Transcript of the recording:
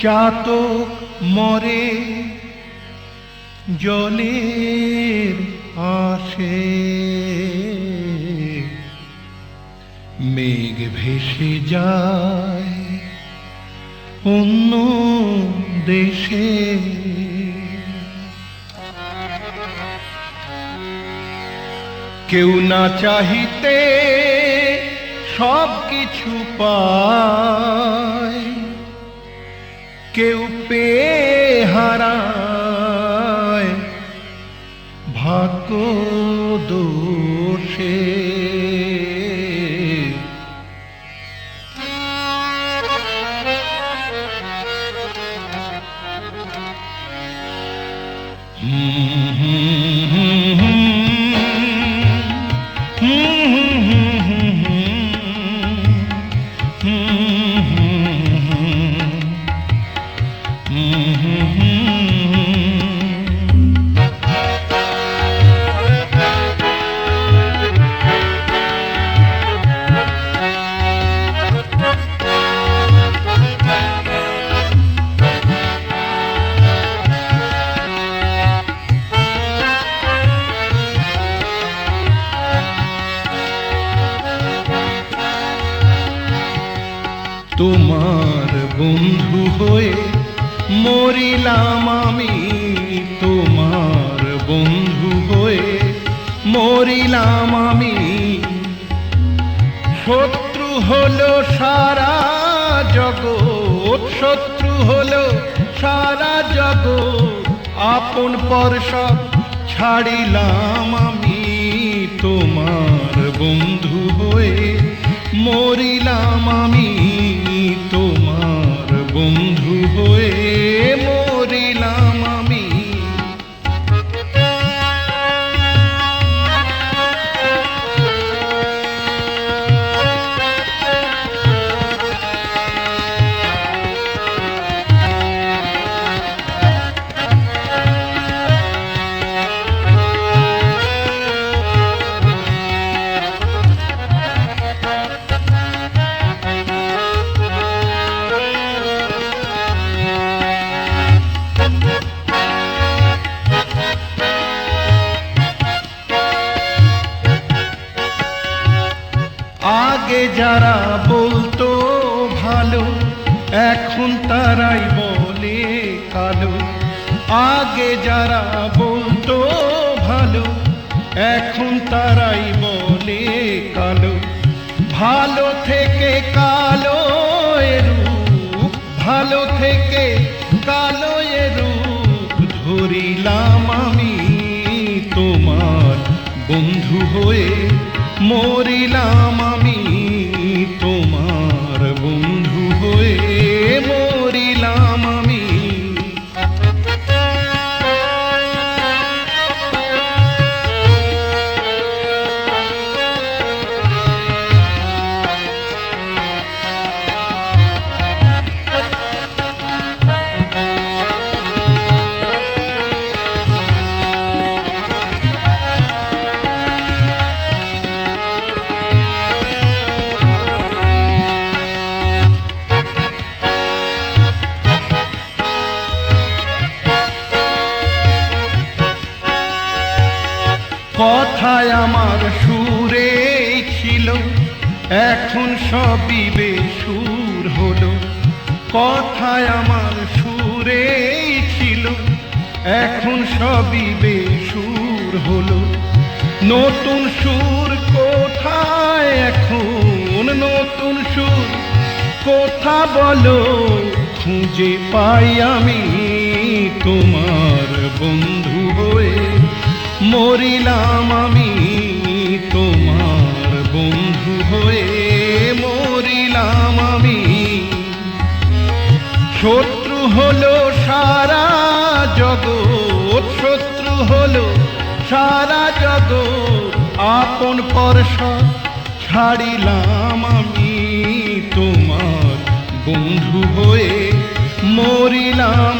চাতক মরে জলের আসে, মেঘ ভেসে যায় অন্য দেশে। কেউ না চাহিতে সব কিছু পায়, কেউ পেয়ে হারায় ভাগ্য দোষে। তোমার বন্ধু হয়ে মরিলাম আমি, তোমার বন্ধু হয়ে মরিলাম আমি। শত্রু হলো সারা জগৎ, শত্রু হলো সারা জগৎ, আপন পর সব ছাড়িলাম আমি। তোমার বন্ধু হয়ে মরিলাম আমি, তোমার বন্ধু হয়ে মরিলাম আমি। আগে যারা বলতো ভালো, এখন তারাই বলে কালো। আগে যারা বলতো ভালো, এখন তারাই বলে কালো। ভালো থেকে কালো রূপ, ভালো থেকে কালো রূপ ধরিলাম আমি। তোমার বন্ধু হয়ে মরিলাম আমি, তোমার বন্ধু হয়ে মরিলাম আমি। কথায় আমার সুরে ছিল, এখন সবই বেসুর হলো। কথায় আমার সুরে ছিল, এখন সবই বেসুর হলো। নতুন সুর কোথায় এখন, নতুন সুর কোথা বলো, খুঁজে পাই আমি। তোমার বন্ধু হয়ে মরিলাম আমি, তোমার বন্ধু হয়ে মরিলাম আমি। শত্রু হলো সারা জগৎ, শত্রু হলো সারা জগৎ, আপন পর সব ছাড়িলাম আমি। তোমার বন্ধু হয়ে মরিলাম